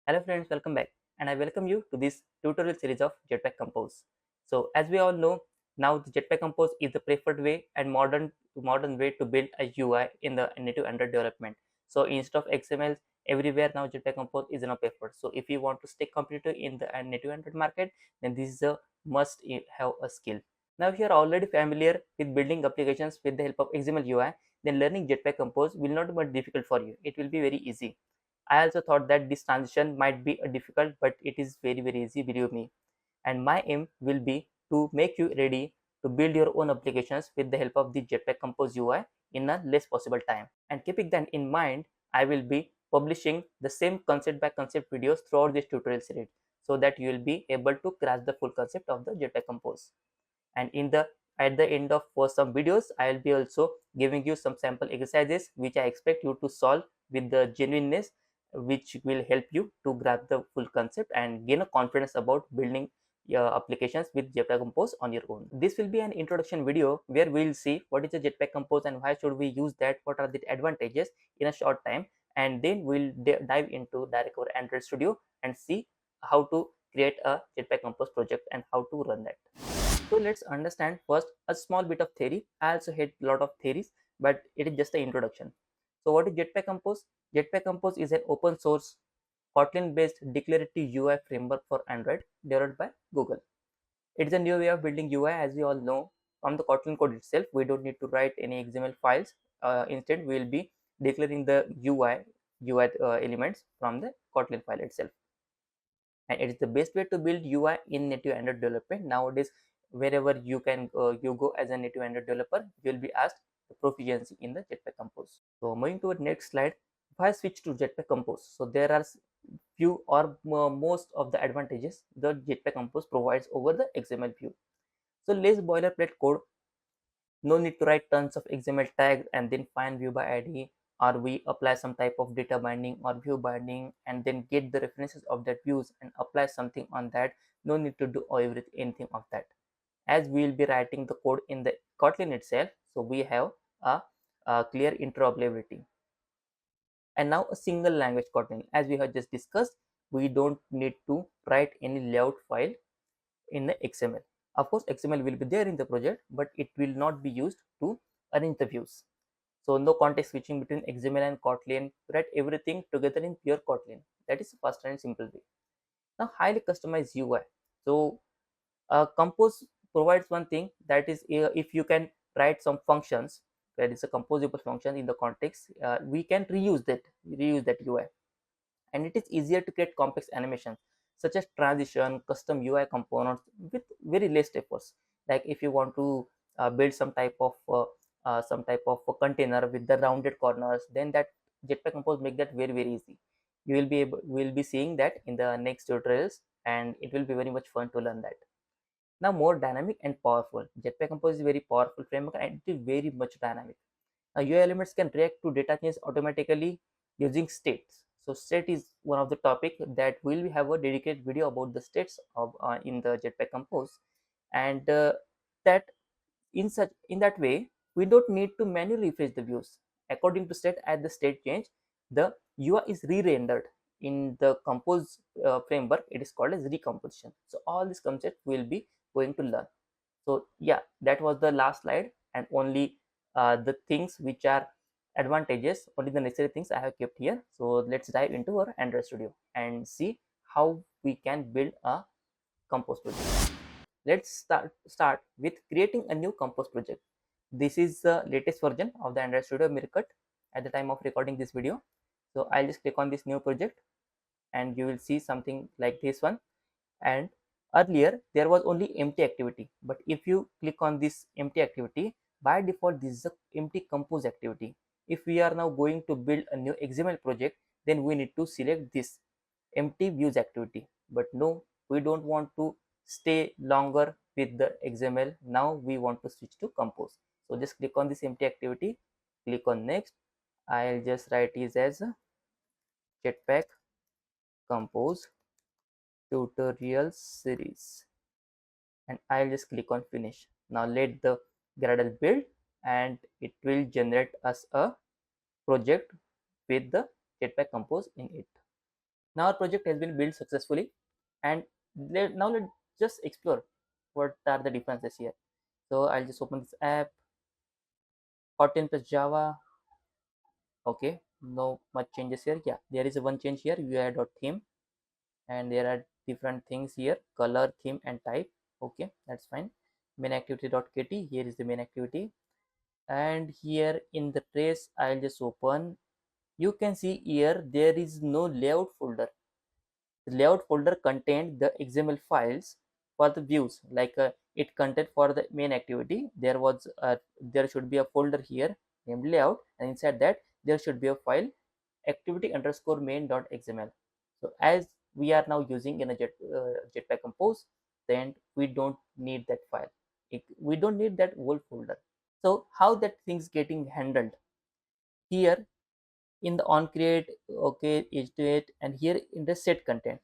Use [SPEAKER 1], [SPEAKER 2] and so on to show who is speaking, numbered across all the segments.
[SPEAKER 1] Hello friends, welcome back, and I welcome you to this tutorial series of Jetpack Compose. So as we all know, now the Jetpack Compose is the preferred way and modern way to build a UI in the native Android development. So instead of XML everywhere, now Jetpack Compose is now preferred. So if you want to stay competitive in the native Android market, then this is a must have a skill. Now if you are already familiar with building applications with the help of XML UI, then learning Jetpack Compose will not be much difficult for you. It will be very easy. I also thought that this transition might be difficult, but it is very easy, believe me. And my aim will be to make you ready to build your own applications with the help of the Jetpack Compose UI in a less possible time. And keeping that in mind, I will be publishing the same concept by concept videos throughout this tutorial series so that you will be able to grasp the full concept of the Jetpack Compose. And at the end of for some videos, I will be also giving you some sample exercises which I expect you to solve with the genuineness, which will help you to grab the full concept and gain a confidence about building your applications with Jetpack Compose on your own. This will be an introduction video where we'll see what is the Jetpack Compose and why should we use that, what are the advantages in a short time, and then we'll dive into direct our Android Studio and see how to create a Jetpack Compose project and how to run that. So let's understand first a small bit of theory. I also hate a lot of theories, but it is just an introduction. So what is Jetpack Compose? Jetpack Compose is an open source Kotlin based declarative UI framework for Android developed by Google. It is a new way of building UI, as we all know. From the Kotlin code itself, we don't need to write any XML files. Instead, we will be declaring the UI elements from the Kotlin file itself. And it is the best way to build UI in native Android development. Nowadays, wherever you go as a native Android developer, you will be asked the proficiency in the Jetpack Compose. So moving to the next slide, why switch to Jetpack Compose? So there are few or most of the advantages the Jetpack Compose provides over the XML view. So less boilerplate code, no need to write tons of XML tags and then find view by ID, or we apply some type of data binding or view binding and then get the references of that views and apply something on that. No need to do anything of that, as we will be writing the code in the Kotlin itself. So we have a clear interoperability. And now a single language Kotlin, as we have just discussed, we don't need to write any layout file in the XML. Of course, XML will be there in the project, but it will not be used to arrange the views. So no context switching between XML and Kotlin, write everything together in pure Kotlin. That is fast and simple way. Now highly customized UI. So Compose provides one thing, that is if you can write some functions, that is a composable function in the context, we can reuse that UI, and it is easier to create complex animations such as transition, custom UI components with very less efforts. Like if you want to build some type of a container with the rounded corners, then that Jetpack Compose make that very easy. Will be seeing that in the next tutorials, and it will be very much fun to learn that. Now more dynamic and powerful. Jetpack Compose is a very powerful framework and it is very much dynamic. Now UI elements can react to data changes automatically using states. So state is one of the topic that we'll have a dedicated video about the states of in the Jetpack Compose, and that in that way we don't need to manually refresh the views. According to state, at the state change, the UI is re-rendered. In the Compose framework, it is called as recomposition. So all these concepts will be going to learn. So yeah, that was the last slide, and only the things which are advantages, only the necessary things I have kept here. So let's dive into our Android Studio and see how we can build a Compose project. Let's start with creating a new Compose project. This is the latest version of the Android Studio Mircut at the time of recording this video. So I'll just click on this new project and you will see something like this one. And earlier there was only empty activity, but if you click on this empty activity, by default this is a empty Compose activity. If we are now going to build a new XML project, then we need to select this empty views activity. But no, we don't want to stay longer with the XML. Now we want to switch to Compose. So just click on this empty activity, click on next. I'll just write it as Jetpack Compose tutorial series, and I'll just click on finish. Now let the Gradle build and it will generate us a project with the Jetpack Compose in it. Now our project has been built successfully, and now let's just explore what are the differences here. So I'll just open this app, Kotlin plus Java. Okay, no much changes here. Yeah, there is a one change here, UI.theme, and there are different things here, color, theme, and type. Okay, that's fine. Main activity.kt, here is the main activity, and here in the trace I'll just open. You can see here there is no layout folder. The layout folder contained the XML files for the views, like it contained for the main activity. There should be a folder here named layout, and inside that there should be a file activity underscore main.xml. So as we are now using in a Jetpack Compose, then we don't need that file. We don't need that whole folder. So how that things getting handled here in the on create, okay, h28, and here in the set content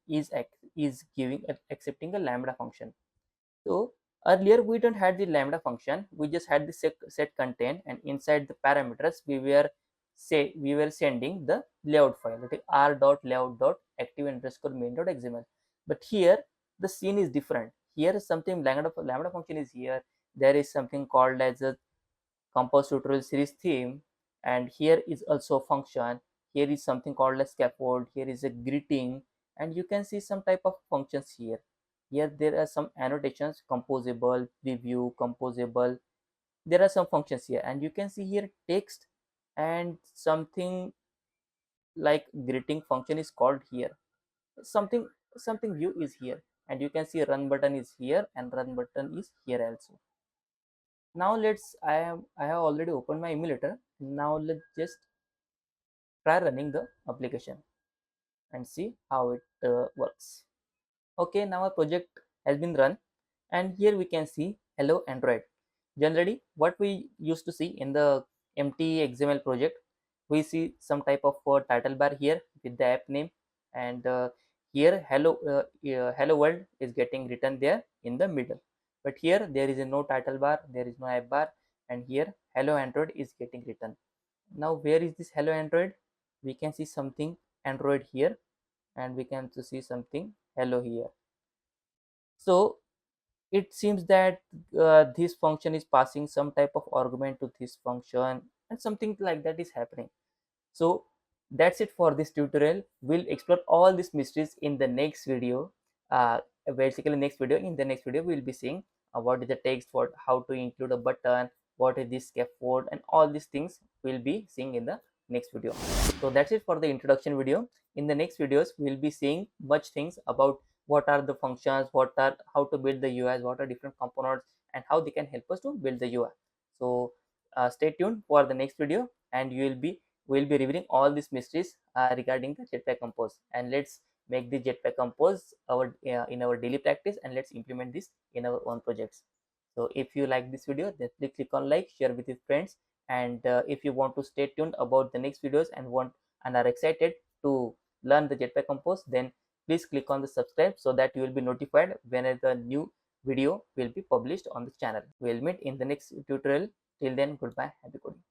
[SPEAKER 1] is giving accepting a lambda function. So earlier we don't had the lambda function, we just had the set content, and inside the parameters we were sending the layout file, that is r.layout.active underscore main.xml. But here the scene is different. Here something lambda function is here. There is something called as a Compose tutorial series theme, and here is also a function. Here is something called a scaffold. Here is a greeting, and you can see some type of functions here. Here there are some annotations, composable, preview, composable. There are some functions here, and you can see here text, and something like greeting function is called here. Something view is here, and you can see run button is here, and run button is here also. Now I have already opened my emulator. Now let's just try running the application and see how it works. Okay, now our project has been run, and here we can see hello Android. Generally what we used to see in the empty XML project, we see some type of title bar here with the app name, and here hello world is getting written there in the middle. But here there is a no title bar, there is no app bar, and here hello Android is getting written. Now where is this hello Android? We can see something Android here, and we can see something hello here. So it seems that this function is passing some type of argument to this function, and something like that is happening. So that's it for this tutorial. We'll explore all these mysteries in the next video. Basically in the next video we'll be seeing what is the text, what how to include a button, what is this scaffold, and all these things we'll be seeing in the next video. So that's it for the introduction video. In the next videos we'll be seeing much things about what are the functions, what are how to build the UIs, what are different components, and how they can help us to build the UI. So stay tuned for the next video, and we'll be revealing all these mysteries regarding the Jetpack Compose. And let's make the Jetpack Compose in our daily practice, and let's implement this in our own projects. So if you like this video, then please click on like, share with your friends, and if you want to stay tuned about the next videos and are excited to learn the Jetpack Compose, then please click on the subscribe so that you will be notified whenever the new video will be published on the channel. We'll meet in the next tutorial. Till then, goodbye, happy coding.